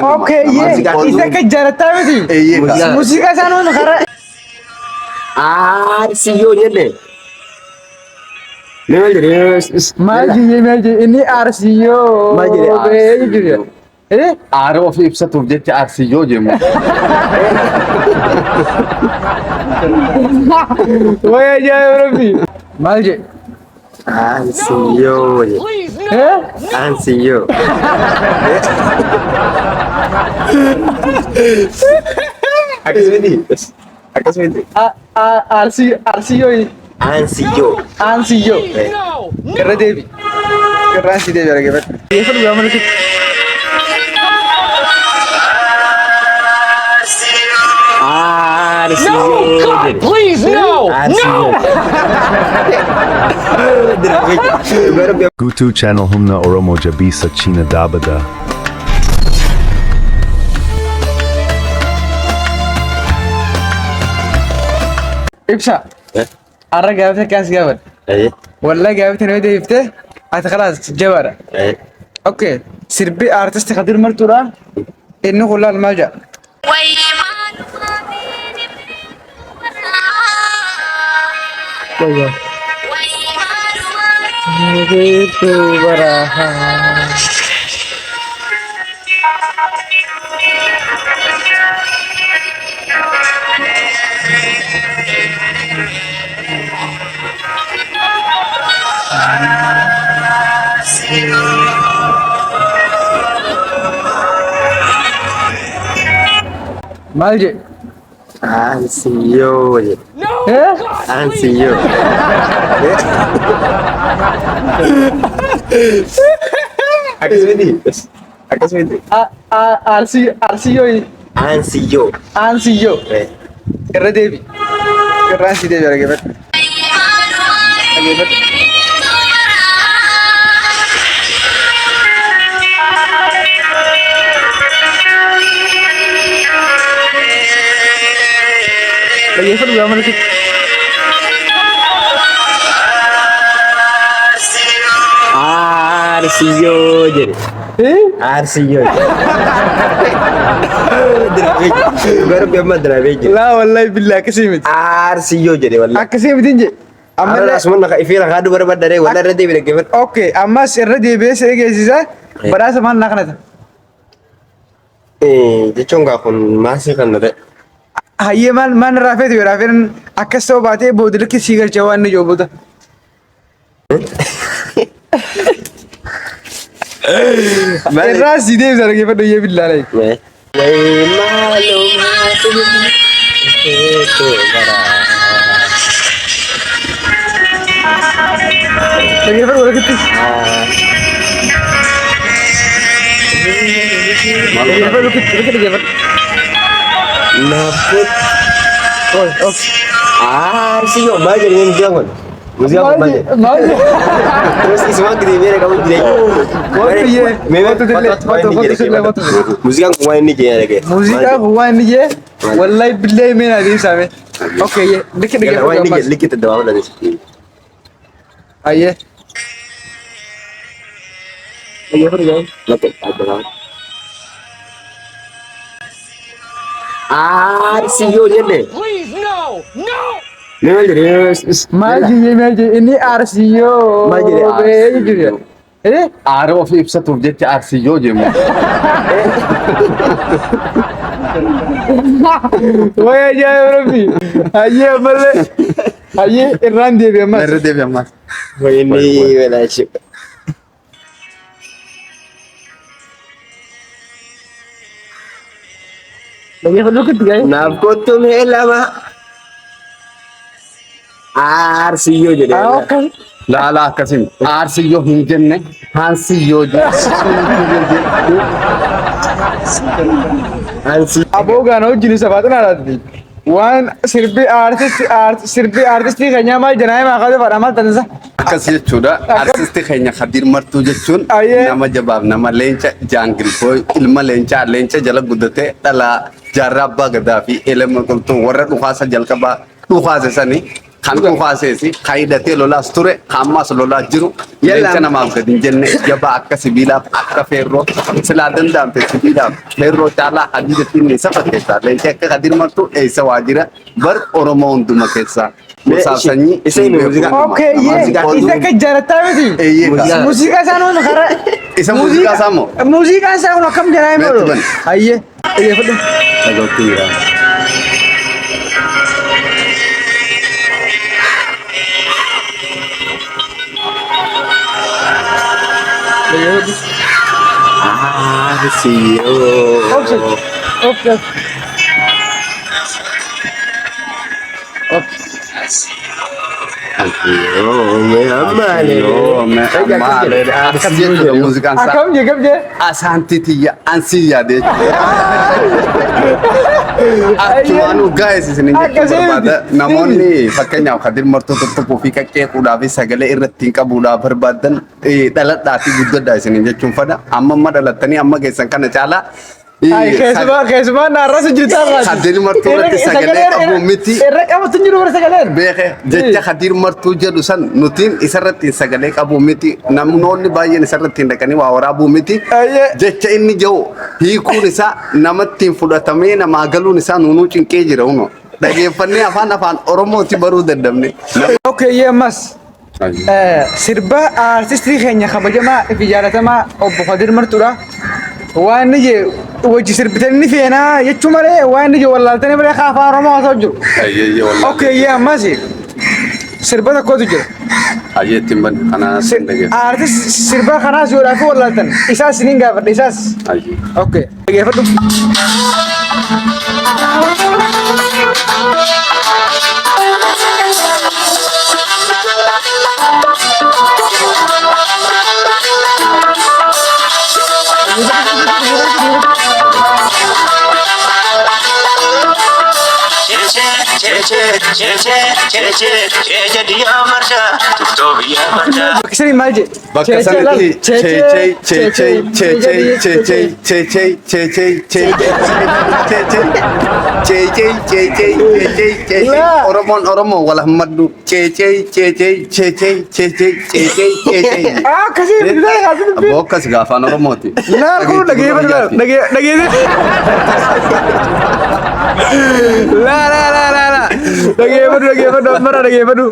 اوكي اذا كجرت متي موسيقى سانون خرا Arsiyo jenne. Ne maljiri? ماجي اني ارسيو Maljiri Arsiyo. ايه Aara of ibsatuuf jecha Arsiyyoo jennu. ويا جاي ربي ماجي Arsiyo. ايه Arsiyo. Akas midi. Akas midi. ارسيو Arsiyo. انسيو كره ديبي كره انسي ديبي يا جماعه يفرق يعمل كده Arsiyo. Please, no! Arsiyo. Gutu channel humna oromo jabisa china dabada. ابشع الرا جابتها كاس جابر Eh. ولا جابتها نودي يفته هات خلاص جبره Eh. اوكي سربي ارتست خدير مرتورا انه كلها الملجا مالجي Arsiyo. ايه Arsiyo. Akas midi. Akas midi. ارسيو Arsiyo. انسيو Eh. كره ديبي كره انسي ديبي يا جماعه يفرق يعمل كده Arsiyo jadi. ايه Arsiyo. Baru biar drawing. لا والله بالله كسيمت Arsiyo jadi wallahi. كسيمت انجي Amma اما asman nak ifira ngadu baru badare wala rede bila gemer. اوكي اما سر دي بيس ايه جيزا براس ما نقنت Jechon ga kun masih kan nade. هي من رافيت ورافين اكسو باتي بودلك سيغر جوان جو بودا الراس دي زرق يفدو يا بالله عليك Wai malumat itu bara. يفرق ولا كنت يفرق لو كنت كده يفرق Naput. اوكي Arsiyo ba jadi yang jangan. Musik apa ماجي aja? ماجي Terus semua gede biar kamu jadi. Memang musik yang main ni kaya lagi. موسيقى هو نيجي والله بالله من هذه سامي اوكي دك دك Kalau main ni likit ada apa dari sini. ايه يفرق Lapet ada apa? Arsiyo jadi. Please, no! No! Memang jadi. ماجي اني ارسيو ماجي ايه ايه Aara of ibsatuuf jecha Arsiyyoo jennu. ويا جاي ربي هيا مله هيا الراندي بما Irra deebi'e ammas. Ini wala sih. لو كنت جاي Naput tuh lama. Arsiyo jadi. اوكي Laalaa akkasiin Arsiyyoo hin jenne Hansiyyoo jenna. Ansi. ابو غانو جلسه فاتنا راتي وان سربي ارتست كنيا ما جناي ما قاد فرما تنسى Akkas jechuudha. Artistii keenya Kadir Martuu jechuun Ayyee. nama jabaaf nama leenca jaangilfoo ilma leenca jala guddatee dhala jaarraa abbaa gadaa fi elma qulxuu warra dhukaasa jalqabaa dhukaase sanii kan dhufaaseesi kan hidhatee lolaas ture kan ammas lolaa jiru Yalla. leenca namaaf gadi hin jenne jabaa akka sibiilaaf akka feerroo silaa danda'amte sibiilaaf feerroo caalaa hadiidattiin isa fakkeessa leenci akka Kadir Martuu eessa waajjira bar Oromoo hunduma keessaa gosaaf sanyii Isa himi muuziqaa. Okay, isa ka jarataa miti. Eeyyee Muuziqaa isaa noonu kara. Isa muuziqaa isaa moo? Muuziqaa isaa kun akkam jedhaa hima Meetu oolu. bane. Hayyee. Xiyyeeffadhu. dhagootti jira. Xiyyeeffadhu. Arsiyoo. Oopsi. Oopsi. Oopsi. Arsiyoo. Mee ammaale. Yoo me ammaale akkam jechuudha muuziqaan isaa. Akkam jee kam jee. Asaantii tiyya ansii yaadee Aktumaan gaa'es isin Akkasii barbaada miti. namoonni fakkeenyaaf Kadir Martuu tuttuquu fi qaqqeequudhaaf sagalee irratti hin qabuudhaaf barbaadan dhaladhaa fi guddadhaa isin jechuun fada amma dhalattanii amma geessan kana caalaa Keessumaa naarrasu jirtaa baati. Kadir Martuu irratti sagalee qabu miti. Irra qabatu hin jiru bara sagaleen. Beeke jecha Kadir Martuu jedhu san nutiin isarratti sagalee qabu miti namoonni baay'een isarratti hin dhaqanii waa waraabuu miti Ayyee. jecha inni jiru hiikuun isaa namatti hin fudhatamee namaa galuun isaa nunuu cinqee jira huno dhageeffannee afaan Oromooti baruu dadhabne. Okay, yee ammas. Sirba artistii keenya kabajamaa fi jaalatamaa obbo Kadir Martuudha. Waan inni jee wajji sirbitanii feenaa jechuu malee waan inni jee wallaaltanii malee afaan Oromoo haasa'u jiru. Ayyeeyye wallahi. Okay, yee ammas sirba tokkotu jira. Ayyeettiin ban kanaa sin dhageef. Artist sirba kanaas yoo dhaafi wallaaltan isaas siniin gaafadha isaas. Ayyee. Okay, dhageeffadhu. Bakki maal jee? Bakka sanatti Oromoon Oromoo wal hammaddu Akkasii Abbo akkas gaafaan Oromooti. Naa kun dhageeffadhu laa dhageeffadhu ammara dhageeffadhu.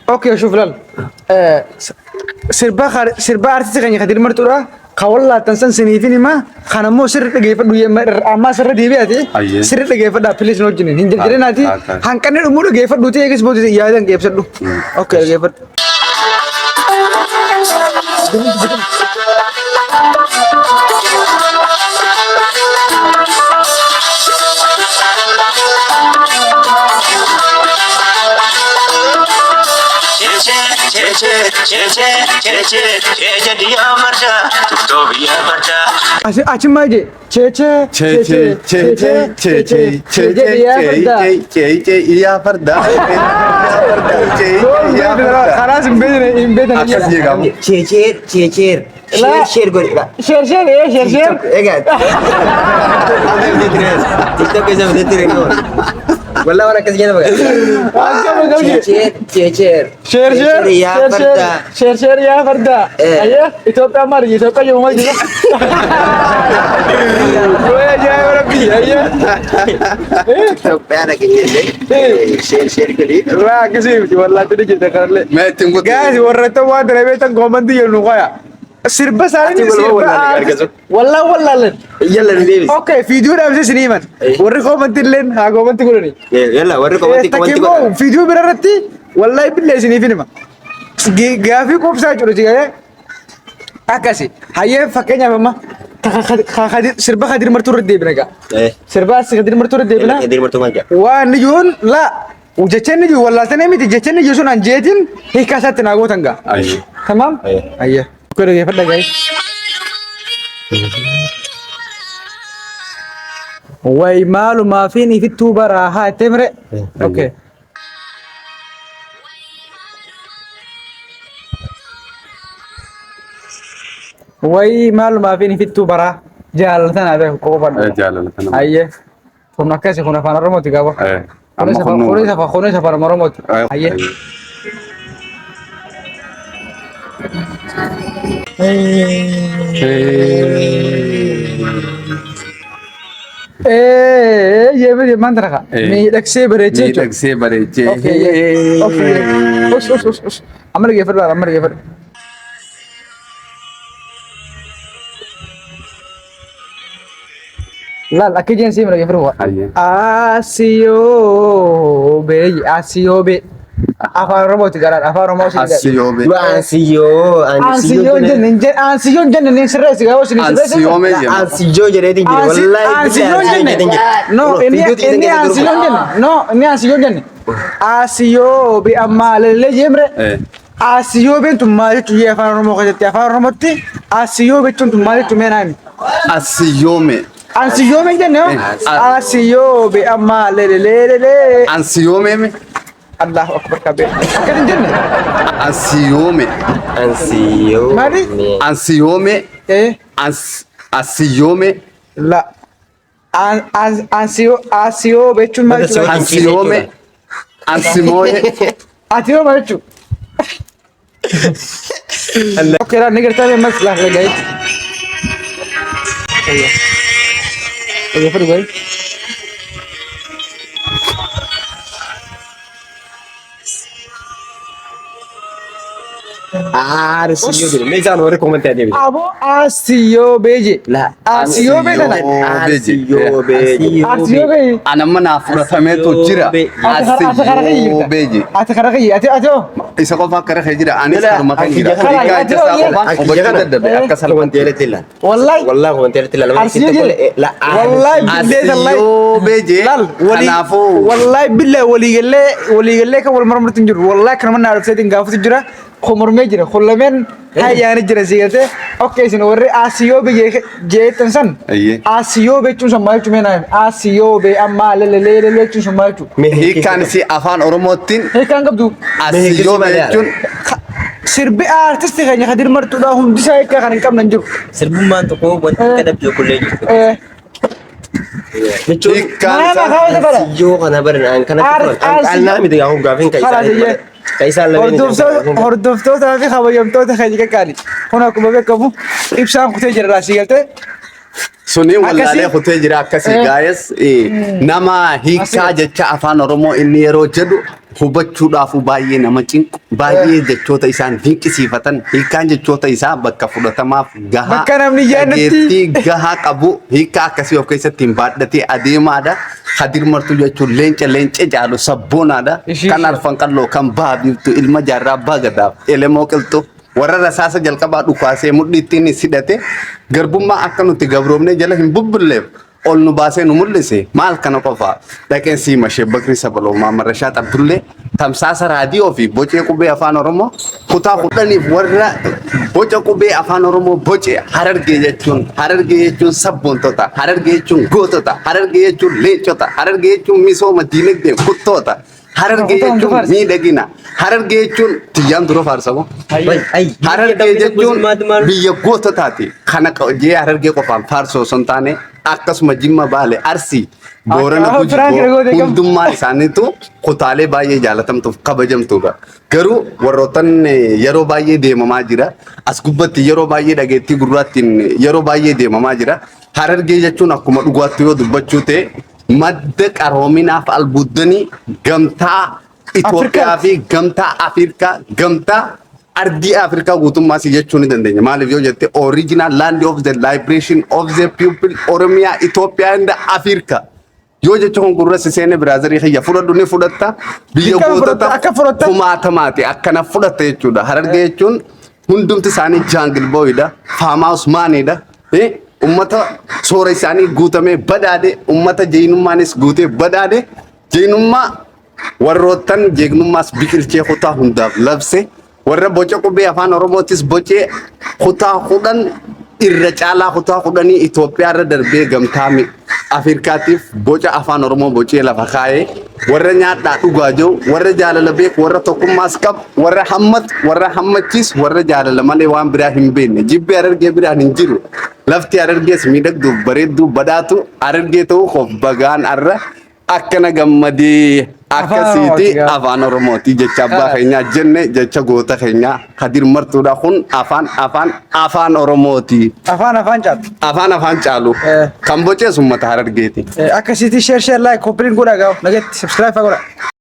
Okay, شوف لال سربا artist keenya Kadir Martuudha kawalla tansan siniifin ima kanammoo sirri dhageeffadhu amma sirri deebi'ati Ayyee. sirri dhageeffadha please nu wajjin hin jirjirinaati Akka. hanqanni dhumuu dhageeffadhu ta'e eegas booti yaadan geeffadhu okay dhageeffadhu. Achi maal jee? Kanaas hin beekne Akkas jedhamu. Ceeceer. Laa. Sheer godhedha. Sheer. Egaa. TikTok keessa bineetti reegamu. Walaa waan akkas jedhama gaa. Ceeceer. Sheer yaa farda. Ayyee Itoophiyaa maali? Itoophiyaa yoo maal jira? Wayyaa jaa rabbi ayyee. Itoophiyaan akka jenne sheer godhi. Waa akkasii miti wallaatti ni jirta kanallee. Meetiin guutuu. Gaasi warrattan waan dura beektan koomantii jedhu qoya. Sirba isaanii Ati waloo wallaalle argasu. wallaallen. Yalla nu deebis. Okay, viidiyoo dhaabsee sinii himan. Warri koomantii illeen haa koomantii godhani. Yalla warri komantii Takkiimmoo godhan. viidiyoo bira irratti wallaahi billee isiniif hima. Gaafii qubsaa jiru jigee akkasi. Hayyee fakkeenyaaf amma sirba Kadir Martuu irratti deebina gaa. Sirba Kadir Martuu irratti deebina. Kadir Martuu maal jedha? Waan ijoon laa jechenni ijoon wallaaltanii miti jechenni ijoon sun anjeetiin hiikaa isaatti naa gootan gaa. Ayyee. Tamam? Ayyee. Ayyee. Kau dah dapat dah guys. way maalu ma fiini fittu bara ha temre okay way maalu ma fiini fittu bara jaalatan ada ko ban jaalalatan ayye kuna kasi kuna fana romoti gabo kuna safar maromoti ayye ये भी मंत्र का मैं लक्ष्य बरेचे ni dag se bareche okay उस अमर के फिर لا لا كي جنسي مرة يفروا آسيو بي أفا روموتي قرار أفا روموتي asiyobe آسيو جنن نسرس قاوس نسرس asiyome je Ansiyo jedhee wallahi آسيو جنن no إني آسيو جنن no إني آسيو جنن آسيو بي أما للي جمرة آسيو بي أنتم مالي تجي أفا روموتي أفا روموتي آسيو بي أنتم مالي تميناني asiyome آسيو بي جنن آسيو بي أما للي ansiyome me الله أكبر كبير أكن جنة asiyome Ansiyo مالي ansiyome إيه asiyome لا آسيو بيتشون ما يتشون asiyome ansimoye آسيو ما يتشون أوكي لا نقدر تاني مسألة لقيت أيوة فرق أي Ansiyo jedhee meeshaan warri koomantee adeemee. أبو آسيو بيجي لا آسيو بيجي Ansiyo bee. آسيو بيجي ana mana fudhatameetu jira asiyobe je أتخرجي أتو isa qofa akka rafe jira anis haruma kan jira Akki hiikaa jala. ija isaa qofaan Akki hubachuu jala. dadhabe akka salphatti Koomantee irratti والله wallahi koomantee irratti lama أرسيو جل والله بالله الله asiyobe je لال ولي kanaafuu والله بالله ولي قال لك أول مرة تنجر والله كنا من نعرف سيدنا قافو تجرا خمر مجرا خلمن هاي يعني جرا سيجته أوكي سنوري آسيو بيجي جي تنسن ayye آسيو بيتشون سماي تمينا آسيو بي أما لا تشون سماي تو hiikaan si afaan oromootiin هيك كان قبضو asiyobe jechuun سربي آرتست خاني خدير مرتو دا هم دي سايك كان كم ننجر Sirbummaan tokko wanti kadhabdu kullee jirtu. Jechuun hiikaan ما isaa خاوي تبلا Ansiyyoo kana baran an kana qal'aa miti gaa gaafin ka isaan lameen hordoftoota fi kabajamtoota keenya qaqqaali kun akkuma beekamu ibsaan kutee jira raasii galtee suni wallaalee Akkasii- kutee jira akkasii gaayes nama hiikaa jecha afaan oromoo inni yeroo jedhu hubachuudhaaf baay'ee nama cinqu baay'ee jechoota isaan dinqisiifatan hiikaan jechoota isaa bakka fudhatamaaf gahaa Bakka namni jaallattii. dhageettii gahaa qabu hiikaa akkasii of keessatti hin baadhatee adeemaadha. Hadir martuu jechuun leenca jaalu sabboonaadha. Ishii- Kan arfan qalloo kan baabiftu ilma jaarraa abbaa gadaaf elemoo qilxu warra rasaasa jalqabaa dhukaasee mudhiittiin sidhate garbummaa akka nuti gabroomnee jala hin bubbulleef ol nu baasee nu mul'ise maal kana qofaa dhaqeen siima sheebbakri sabaloo maamarrashaa xabdullee tamsaasa raadiyoo fi bocee qubee afaan oromoo kutaa kudhaniif warra boca qubee afaan oromoo boce harargee jechuun sabboontota harargee jechuun gootota harargee jechuun leencota harargee jechuun misooma diinagdee kuttoota harargee jechuun miidhagina harargee jechuun tiyyaan dura faarsamu. Harargee jechuun biyya goototaati. Kana jee harargee qofaan faarsoo osoo hin taane akkasuma Jimma Baale Arsii Boorana Gujii hundummaan isaaniitu kutaalee baay'ee jaalatamtuuf kabajamtuudha. Garuu warrootan yeroo baay'ee deemamaa jira. As gubbatti yeroo baay'ee dhageettii gurraattiin yeroo baay'ee deemamaa jira. Harargee jechuun akkuma dhugaatti yoo dubbachuu ta'e madda qaroominaaf albuudanii gamtaa Itoophiyaa fi gamtaa Afrikaa gamtaa ardii Afrikaa guutummaa si jechuu ni dandeenya. Maaliif yoo jette original land of the liberation of the people Oromiyaa Itoophiyaa and Africa. Yoo jechuun gurra siseene biraazarii xiyya fudhadhu ni fudhatta biyya gootota kumaatamaati akkana fudhatta jechuudha. Harargee jechuun hundumti isaanii jaangil booyidha. Faamaus maanidha. Ummata soora isaanii guutamee badaade ummata jeenummaanis guutee badaade jeenummaa warroottan jeegnummaas biqilchee kutaa hundaaf labse warra boca qubee afaan oromootis bocee kutaa kudhan irra kutaa kudhanii Itoophiyaa irra darbee gamtaame Afrikaatiif boca afaan Oromoo bocee lafa kaa'ee warra nyaadhaa dhugaa jiru warra jaalala beeku warra tokkummaas qabu warra hammachiis warra jaalala malee waan biraa hin beekne jibbi Harargee biraan hin jiru lafti Harargees miidhagduuf bareedduu badhaatu Harargee ta'uu qof bagaan arra akkana gammadee akkasiiti afaan Oromooti jecha abbaa keenyaa jenne jecha goota keenyaa Kadir Martuudha kun afaan Oromooti. Afaan caalu. Kan bocees uummata Harargeeti. Akkasiiti share like copy godhaa gahu nageetti subscribe godhaa.